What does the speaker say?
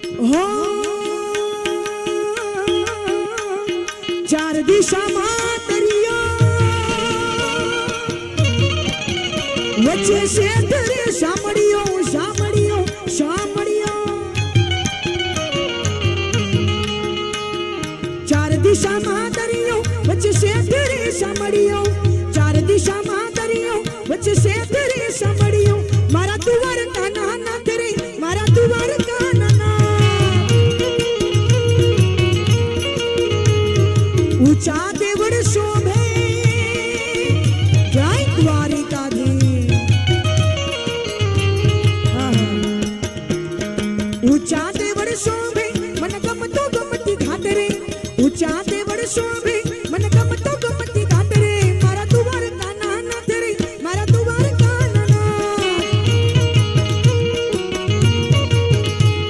हो चार दिशा दरिया वच्चे से तेरे सामड़ियो सामड़ियो सामड़ियो चार दिशा दरियो वच्चे से तेरे सामड़ियो चार दिशा दरियो वच्चे से तेरे सामड़ियो मारा दुआर का नाना तेरे मारा दुआर का नाना ऊंचा देवड़ शोभे जय द्वारिकाधीश ऊंचा देवड़ शोभे मन गमतो गमती घाट रे ऊंचा देवड़ शोभे